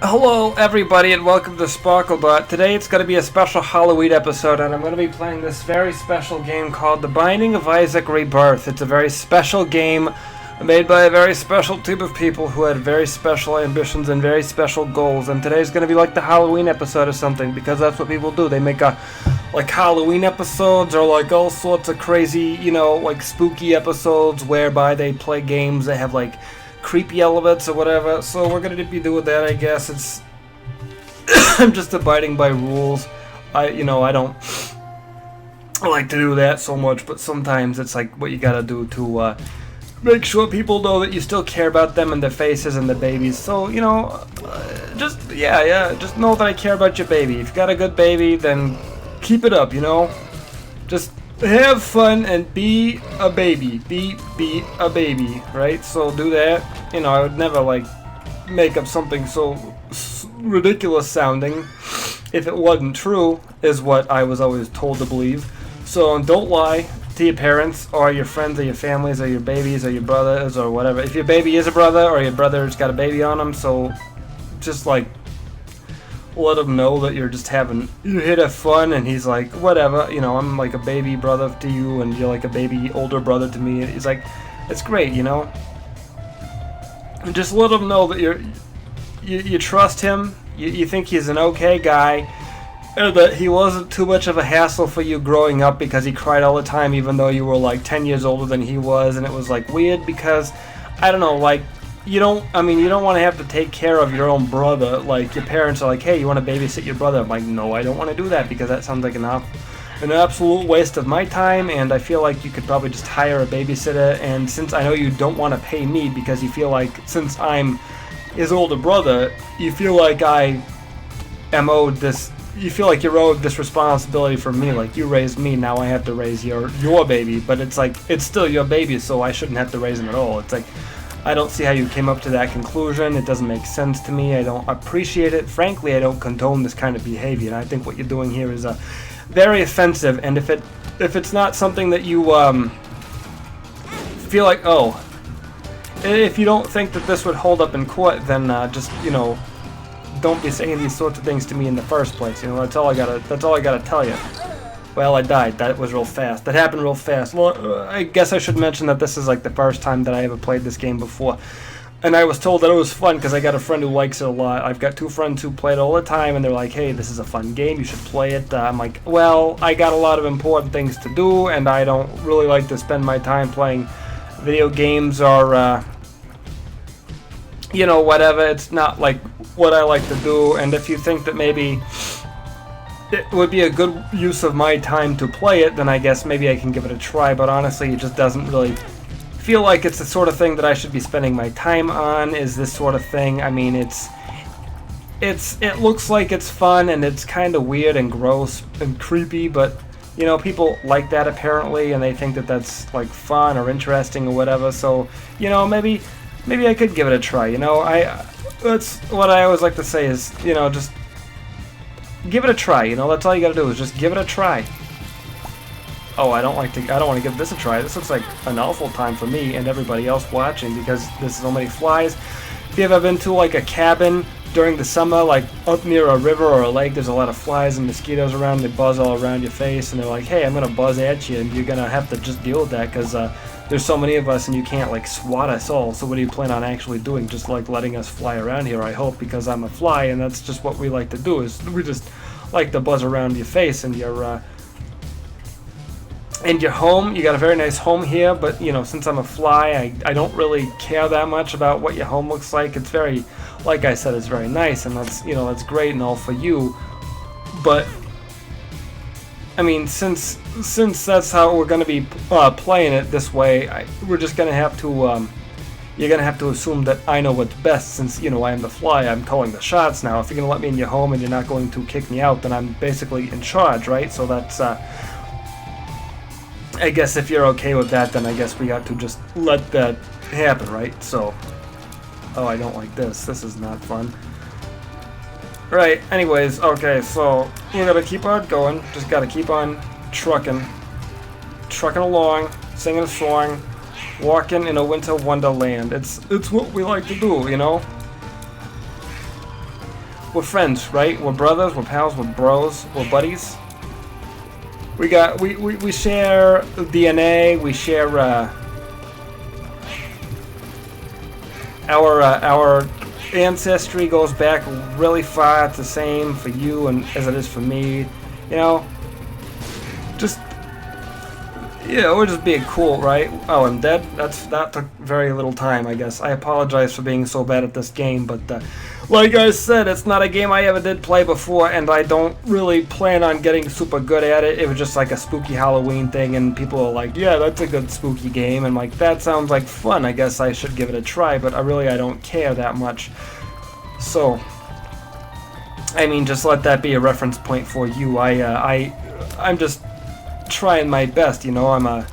Hello everybody and welcome to SparkleDart. Today it's going to be a special Halloween episode and I'm going to be playing this very special game called The Binding of Isaac Rebirth. It's a very special game made by a very special team of people who had very special ambitions and very special goals, and today's going to be like the Halloween episode or something, because that's what people do. They make like Halloween episodes or like all sorts of crazy, like spooky episodes whereby they play games that have like creepy elements or whatever. So we're gonna be doing that, I guess. It's I'm just abiding by rules. I don't like to do that so much, but sometimes it's like what you gotta do to make sure people know that you still care about them and their faces and the babies. So just know that I care about your baby. If you got a good baby, then keep it up. Just have fun and be a baby. Be a baby, right? So do that. I would never like make up something so ridiculous sounding if it wasn't true, is what I was always told to believe. So don't lie to your parents or your friends or your families or your babies or your brothers or whatever. If your baby is a brother or your brother's got a baby on him, so just like let him know that you're here to have fun, and he's like, whatever, I'm like a baby brother to you and you're like a baby older brother to me. He's like, it's great, and just let him know that you trust him, you think he's an okay guy, and that he wasn't too much of a hassle for you growing up because he cried all the time even though you were like 10 years older than he was, and it was like weird because, I don't know, like, you don't want to have to take care of your own brother. Like, your parents are like, hey, you want to babysit your brother? I'm like, no, I don't want to do that because that sounds like an absolute waste of my time, and I feel like you could probably just hire a babysitter. And since I know you don't want to pay me because you feel like since I'm his older brother, you feel like I am owed this, you feel like you're owed this responsibility from me. Like, you raised me, now I have to raise your baby. But it's like, it's still your baby, so I shouldn't have to raise him at all. It's like, I don't see how you came up to that conclusion. It doesn't make sense to me. I don't appreciate it. Frankly, I don't condone this kind of behavior. And I think what you're doing here is very offensive. And if it's not something that you feel like, if you don't think that this would hold up in court, then just don't be saying these sorts of things to me in the first place. That's all I gotta tell you. Well, I died. That was real fast. That happened real fast. Well, I guess I should mention that this is like the first time that I ever played this game before. And I was told that it was fun because I got a friend who likes it a lot. I've got two friends who play it all the time, and they're like, hey, this is a fun game. You should play it. I'm like, well, I got a lot of important things to do, and I don't really like to spend my time playing video games or, whatever. It's not like what I like to do. And if you think that maybe it would be a good use of my time to play it, then I guess maybe I can give it a try. But honestly, it just doesn't really feel like it's the sort of thing that I should be spending my time on, is this sort of thing. I mean, it looks like it's fun, and it's kind of weird and gross and creepy, but people like that apparently, and they think that that's like fun or interesting or whatever. So maybe I could give it a try. That's what I always like to say is, just give it a try. That's all you gotta do is just give it a try. Oh, I don't want to give this a try. This looks like an awful time for me and everybody else watching because there's so many flies. If you've ever been to like a cabin during the summer, like up near a river or a lake, there's a lot of flies and mosquitoes around. They buzz all around your face, and they're like, hey, I'm gonna buzz at you, and you're gonna have to just deal with that because there's so many of us and you can't like swat us all. So what do you plan on actually doing? Just like letting us fly around here, I hope, because I'm a fly, and that's just what we like to do, is we just like to buzz around your face and your home. You got a very nice home here, but since I'm a fly, I don't really care that much about what your home looks like. It's very, like I said, it's very nice, and that's that's great and all for you. But I mean, since that's how we're going to be playing it this way, we're just going to have to you're going to have to assume that I know what's best, since I am the fly. I'm calling the shots now. If you're going to let me in your home and you're not going to kick me out, then I'm basically in charge, right? So that's I guess if you're okay with that, then I guess we got to just let that happen, right? So, oh, I don't like this. This is not fun. Right, anyways, okay, so we're gonna keep on going. Just gotta keep on trucking along, singing a song, walking in a winter wonderland. It's what we like to do, we're friends, right? We're brothers, we're pals, we're bros, we're buddies. We share DNA, we share our ancestry goes back really far. It's the same for you and as it is for me. You know, just we're just being cool, right? Oh, I'm dead. That took very little time, I guess. I apologize for being so bad at this game, but like I said, it's not a game I ever did play before, and I don't really plan on getting super good at it. It was just like a spooky Halloween thing, and people are like, yeah, that's a good spooky game, and like, that sounds like fun. I guess I should give it a try, but I don't care that much. So, I mean, just let that be a reference point for you. I'm just trying my best, you know.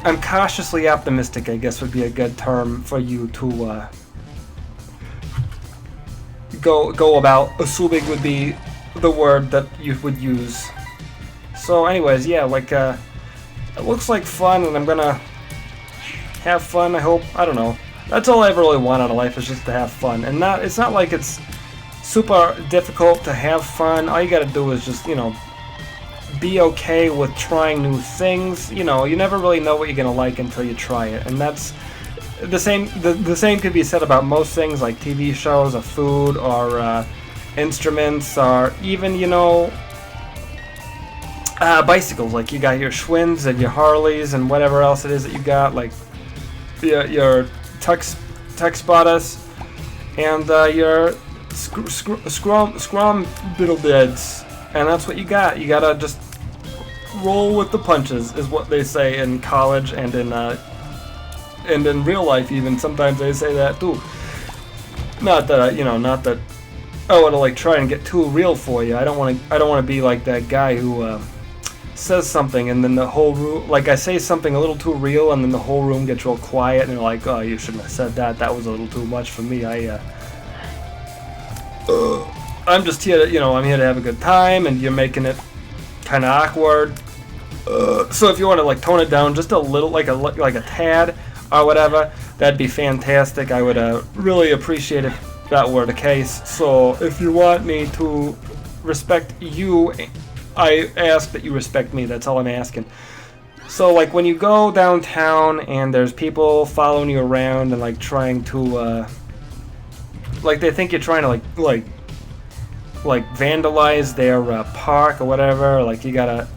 I'm cautiously optimistic, I guess would be a good term for you to go about. Assuming would be the word that you would use. So anyways, yeah, like it looks like fun, and I'm gonna have fun, I hope. I don't know. That's all I ever really want out of life, is just to have fun. And it's not like it's super difficult to have fun. All you gotta do is just, you know, be okay with trying new things. You know, you never really know what you're gonna like until you try it, and that's the same. The same could be said about most things, like TV shows, or food, or instruments, or even, you know, bicycles. Like, you got your Schwinn's and your Harleys and whatever else it is that you got, like your Tux Spottas and your Scrum Biddledeads. And that's what you got. You gotta just roll with the punches, is what they say in college and in real life. Even sometimes they say that too. Not that I want to like try and get too real for you. I don't want to be like that guy who says something and then the whole room, like I say something a little too real, and then the whole room gets real quiet and they're like, oh, you shouldn't have said that. That was a little too much for me. I'm just here to, I'm here to have a good time, and you're making it kind of awkward. So if you want to like tone it down just a little, like a tad or whatever, that'd be fantastic. I would really appreciate if that were the case. So if you want me to respect you, I ask that you respect me. That's all I'm asking. So like when you go downtown and there's people following you around and like trying to like they think you're trying to like vandalize their park or whatever, like you got a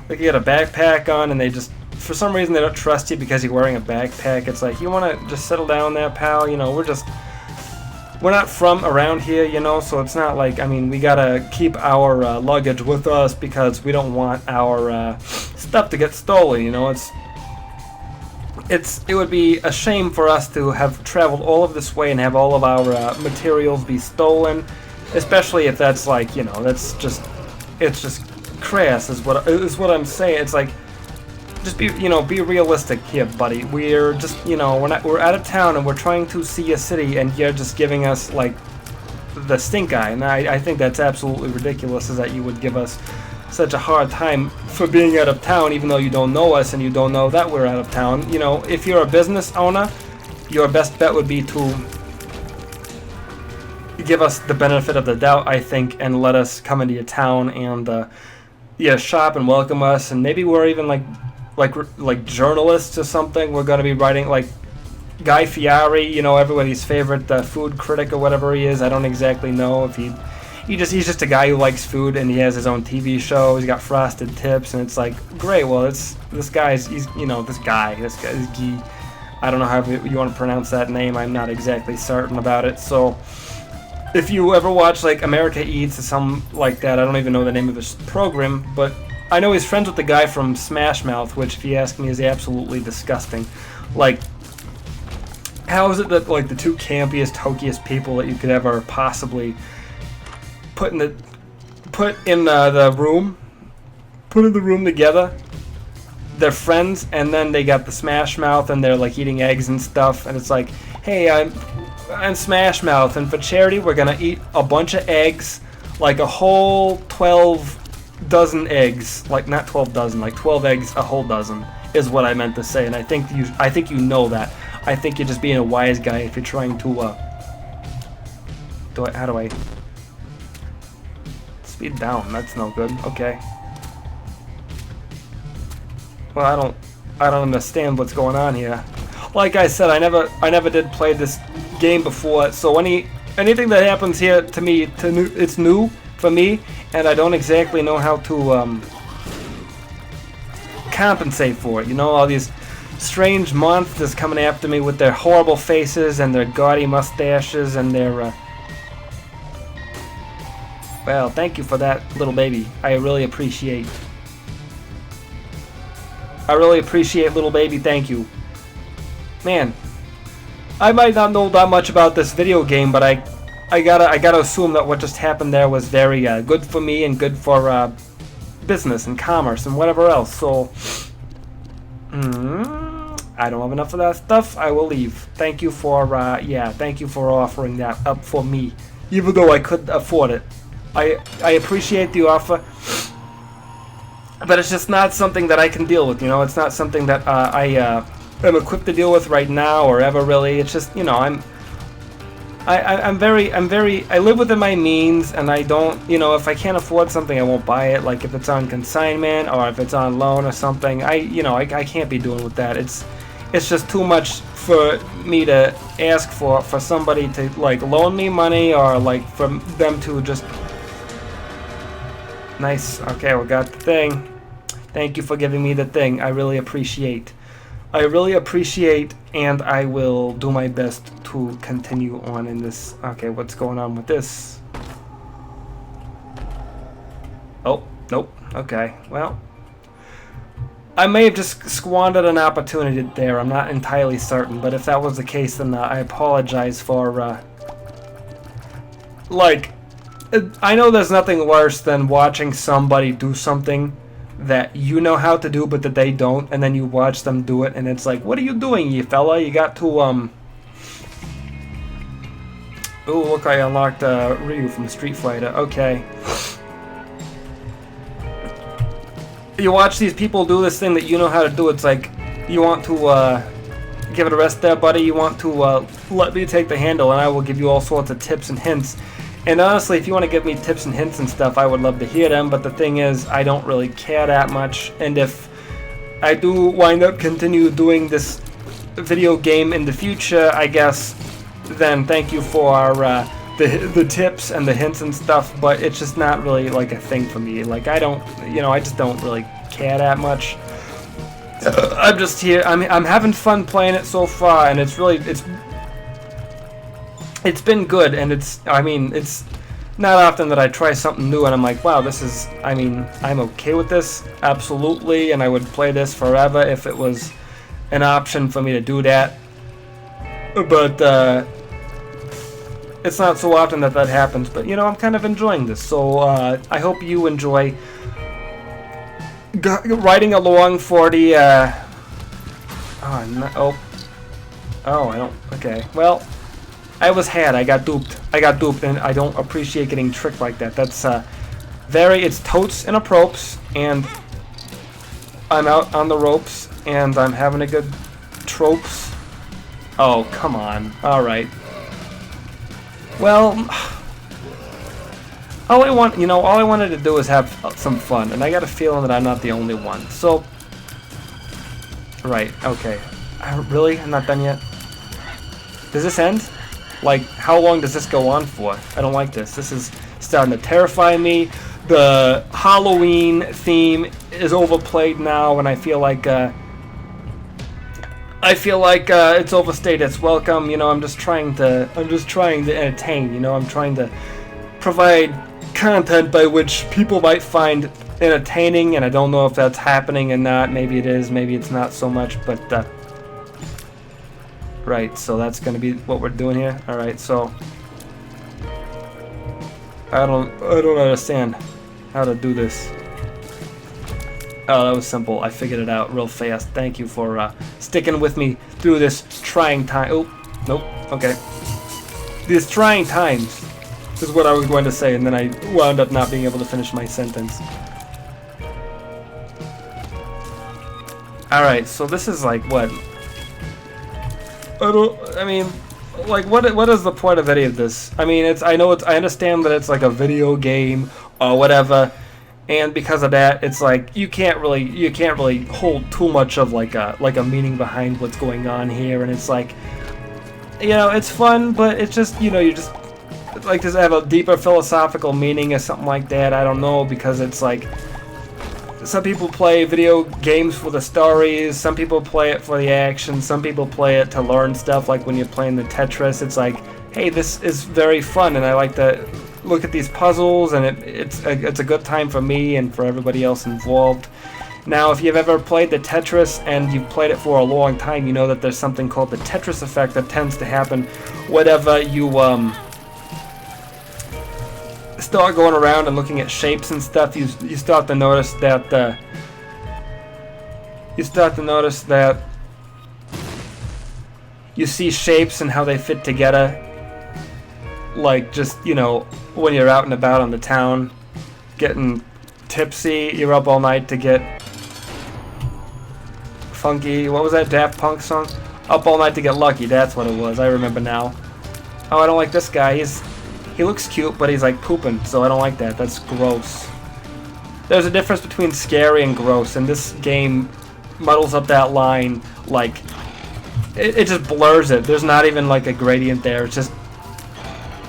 backpack on, and they just, for some reason, they don't trust you because you're wearing a backpack. It's like, you want to just settle down there, pal. You know, we're not from around here, so it's not like, I mean, we gotta keep our luggage with us because we don't want our stuff to get stolen. It would be a shame for us to have traveled all of this way and have all of our materials be stolen, especially if that's like, it's just crass is what I'm saying. It's like, just be realistic here, buddy. We're just, we're out of town and we're trying to see a city, and you're just giving us like the stink eye. And I think that's absolutely ridiculous, is that you would give us such a hard time for being out of town, even though you don't know us and you don't know that we're out of town. If you're a business owner, your best bet would be to give us the benefit of the doubt, I think, and let us come into your town and shop and welcome us. And maybe we're even like journalists or something. We're going to be writing like Guy Fieri, everybody's favorite food critic or whatever he is. I don't exactly know if he's just a guy who likes food, and he has his own TV show. He's got Frosted Tips, and it's like, great. Well, this guy's Guy. I don't know how you want to pronounce that name. I'm not exactly certain about it. So if you ever watch like America Eats or something like that, I don't even know the name of his program, but I know he's friends with the guy from Smash Mouth, which, if you ask me, is absolutely disgusting. Like, how is it that like the two campiest, hokiest people that you could ever possibly put in the room together, they're friends, and then they got the Smash Mouth and they're like eating eggs and stuff, and it's like, hey, I'm Smash Mouth, and for charity we're gonna eat a bunch of eggs, like a whole 12 dozen eggs, like not 12 dozen, like 12 eggs, a whole dozen is what I meant to say. And I think you know that. I think you're just being a wise guy if you're trying to how do I... Speed down, that's no good. Okay. Well, I don't understand what's going on here. Like I said, I never did play this game before, so anything that happens here to me, it's new for me, and I don't exactly know how to compensate for it. You know, all these strange monsters coming after me with their horrible faces and their gaudy mustaches and their well, thank you for that, little baby. I really appreciate. Little baby, thank you. Man, I might not know that much about this video game, but I gotta assume that what just happened there was very good for me and good for business and commerce and whatever else. So, I don't have enough of that stuff. I will leave. Thank you for thank you for offering that up for me, even though I couldn't afford it. I appreciate the offer, but it's just not something that I can deal with. You know, it's not something that I am equipped to deal with right now or ever really. It's just, you know, I live within my means, and I don't, you know, if I can't afford something, I won't buy it. Like if it's on consignment or if it's on loan or something, I can't be doing with that. It's just too much for me to ask for somebody to like loan me money, or like for them to just. Nice. Okay, we got the thing. Thank you for giving me the thing. I really appreciate. And I will do my best to continue on in this. Okay, what's going on with this? Oh, nope. Okay, well. I may have just squandered an opportunity there. I'm not entirely certain, but if that was the case, then I apologize for, like, I know there's nothing worse than watching somebody do something that you know how to do but that they don't, and then you watch them do it and it's like, what are you doing, you fella? You got to ooh, look, I unlocked Ryu from Street Fighter. Okay. You watch these people do this thing that you know how to do. It's like, you want to give it a rest there, buddy. You want to let me take the handle and I will give you all sorts of tips and hints. And honestly, if you want to give me tips and hints and stuff, I would love to hear them, but the thing is, I don't really care that much, and if I do wind up continue doing this video game in the future, I guess, then thank you for the tips and the hints and stuff, but it's just not really like a thing for me. Like, I don't, you know, I just don't really care that much. I'm just here, I'm having fun playing it so far, and it's been good, and it's not often that I try something new and I'm like, wow, this is, I'm okay with this, absolutely, and I would play this forever if it was an option for me to do that, but it's not so often that happens, but, you know, I'm kind of enjoying this, so I hope you enjoy riding along for the, okay, well, I got duped, and I don't appreciate getting tricked like that. That's it's totes and apropes, and I'm out on the ropes, and I'm having a good tropes. Oh, come on. Alright. Well, all I wanted to do is have some fun, and I got a feeling that I'm not the only one. So, right, okay. Really? I'm not done yet? Does this end? Like, how long does this go on for? I don't like this. This is starting to terrify me. The Halloween theme is overplayed now, and I feel like it's overstayed its welcome. You know, I'm just trying to entertain. You know, I'm trying to provide content by which people might find entertaining, and I don't know if that's happening or not. Maybe it is, maybe it's not so much, but right, so that's gonna be what we're doing here. Alright, so I don't understand how to do this. Oh, that was simple. I figured it out real fast. Thank you for sticking with me through this trying time. Oh, nope. Okay. These trying times is what I was going to say, and then I wound up not being able to finish my sentence. Alright, so this is like what? like, what is the point of any of this? I mean, I understand that it's like a video game or whatever, and because of that, it's like you can't really hold too much of like a meaning behind what's going on here, and it's like, you know, it's fun, but it's just, you know, you just like, does it have a deeper philosophical meaning or something like that? I don't know, because it's like, some people play video games for the stories, some people play it for the action, some people play it to learn stuff, like when you're playing the Tetris. It's like, hey, this is very fun, and I like to look at these puzzles, and it's a good time for me and for everybody else involved. Now, if you've ever played the Tetris and you've played it for a long time, you know that there's something called the Tetris effect that tends to happen whenever you start going around and looking at shapes and stuff. You start to notice that you see shapes and how they fit together. Like, just, you know, when you're out and about on the town, getting tipsy, you're up all night to get funky. What was that Daft Punk song? Up all night to get lucky. That's what it was. I remember now. Oh, I don't like this guy. He looks cute, but he's like pooping, so I don't like that. That's gross. There's a difference between scary and gross, and this game muddles up that line. Like, it just blurs it. There's not even like a gradient there. It's just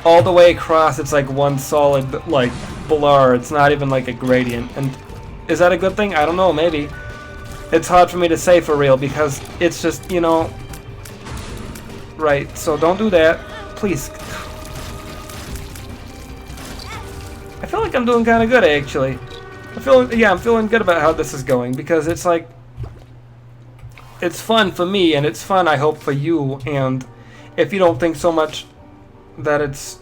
all the way across. It's like one solid like blur. It's not even like a gradient. And is that a good thing? I don't know. Maybe. It's hard for me to say for real, because it's just, you know. Right. So don't do that, please. I feel like I'm doing kind of good, actually. I'm feeling good about how this is going, because it's like, it's fun for me, and it's fun, I hope, for you. And if you don't think so much that it's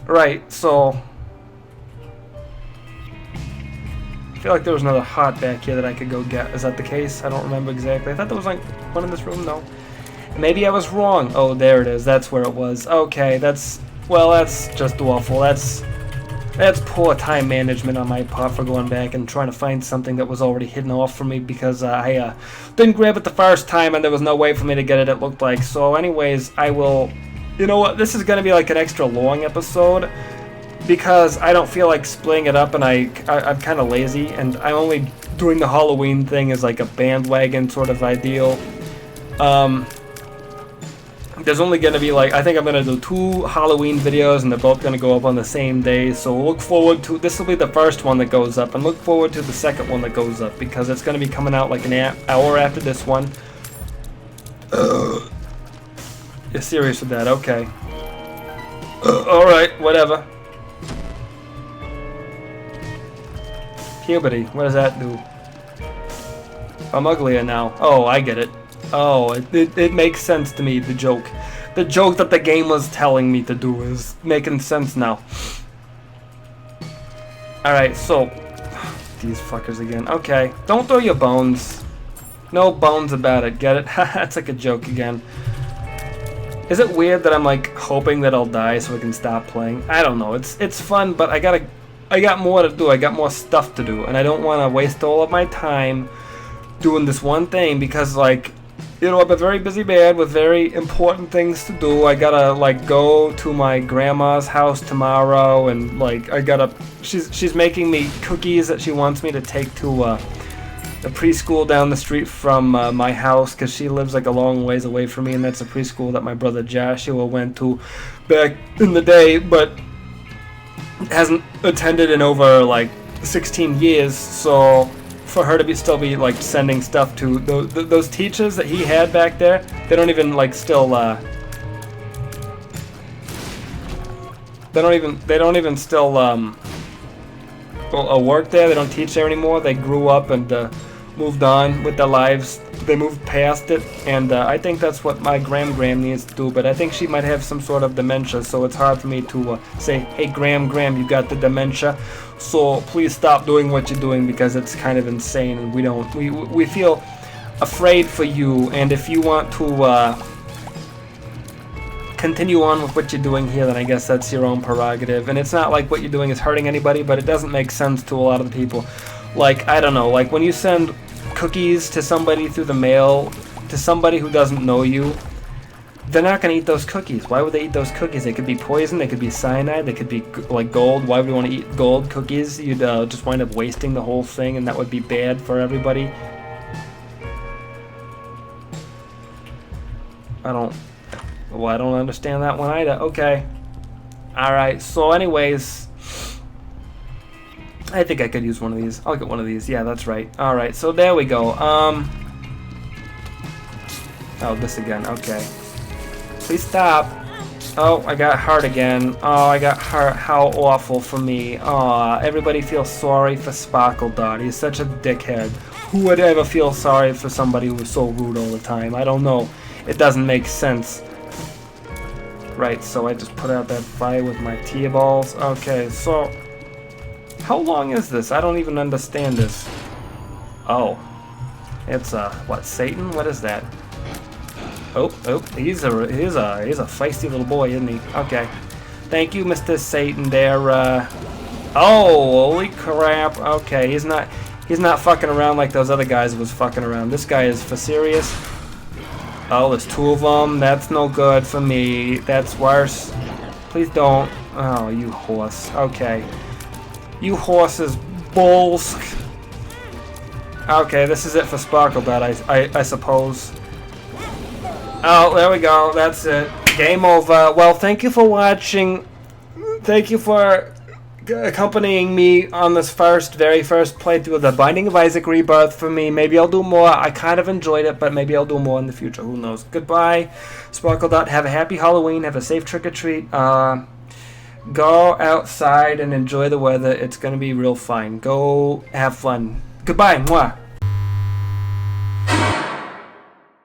right, so I feel like there was another heart back here that I could go get. Is that the case? I don't remember exactly. I thought there was like one in this room. No, maybe I was wrong. Oh, there it is. That's where it was. Okay, that's just awful. That's poor time management on my part for going back and trying to find something that was already hidden off from me, because I didn't grab it the first time and there was no way for me to get it, it looked like. So anyways, I will, you know what, this is going to be like an extra long episode, because I don't feel like splitting it up, and I'm kind of lazy, and I'm only doing the Halloween thing as like a bandwagon sort of ideal. There's only going to be like, I think I'm going to do 2 Halloween videos, and they're both going to go up on the same day, so look forward to, this will be the first one that goes up, and look forward to the second one that goes up, because it's going to be coming out like an hour after this one. You're serious with that? Okay. Alright, whatever. Puberty, what does that do? I'm uglier now. Oh, I get it. Oh, it makes sense to me, the joke. The joke that the game was telling me to do is making sense now. Alright, so, these fuckers again. Okay, don't throw your bones. No bones about it, get it? That's like a joke again. Is it weird that I'm like hoping that I'll die so I can stop playing? I don't know, it's fun, but I got more to do, I got more stuff to do, and I don't want to waste all of my time doing this one thing, because like, you know, I'm a very busy man with very important things to do. I gotta like go to my grandma's house tomorrow, and like she's making me cookies that she wants me to take to the preschool down the street from my house, because she lives like a long ways away from me, and that's a preschool that my brother Joshua went to back in the day, but hasn't attended in over like 16 years, so for her to still be like sending stuff to those teachers that he had back there, they don't even like still they don't even still work there. They don't teach there anymore. They grew up and moved on with their lives. They moved past it, and I think that's what my Gram needs to do, but I think she might have some sort of dementia, so it's hard for me to say, hey Gram, you got the dementia, so please stop doing what you're doing, because it's kind of insane, and we feel afraid for you, and if you want to continue on with what you're doing here, then I guess that's your own prerogative, and it's not like what you're doing is hurting anybody, but it doesn't make sense to a lot of the people. Like, I don't know, like when you send cookies to somebody through the mail, to somebody who doesn't know you, They're not going to eat those cookies. Why would they eat those cookies? They could be poison, they could be cyanide, they could be like gold. Why would you want to eat gold cookies? You'd just wind up wasting the whole thing, and that would be bad for everybody. I don't understand that one either. Okay. Alright, so anyways, I think I could use one of these. I'll get one of these. Yeah, that's right. Alright, so there we go. Oh, this again. Okay. Please stop. Oh, I got hurt again. Oh, I got hurt. How awful for me. Oh, everybody feels sorry for SparkleDart. He's such a dickhead. Who would ever feel sorry for somebody who was so rude all the time? I don't know. It doesn't make sense. Right, so I just put out that fire with my tea balls. Okay, so how long is this? I don't even understand this. Oh. It's what, Satan? What is that? Oh, he's a feisty little boy, isn't he? Okay. Thank you, Mr. Satan there. Oh, holy crap. Okay, he's not fucking around like those other guys was fucking around. This guy is for serious. Oh, there's two of them. That's no good for me. That's worse. Please don't. Oh, you horse. Okay. You horses, bulls. Okay, this is it for SparkleDart, I suppose. Oh, there we go. That's it. Game over. Well, thank you for watching. Thank you for accompanying me on this very first playthrough of The Binding of Isaac Rebirth for me. Maybe I'll do more. I kind of enjoyed it, but maybe I'll do more in the future. Who knows? Goodbye, SparkleDart. Have a happy Halloween. Have a safe trick-or-treat. Go outside and enjoy the weather. It's going to be real fine. Go have fun. Goodbye. Mwah.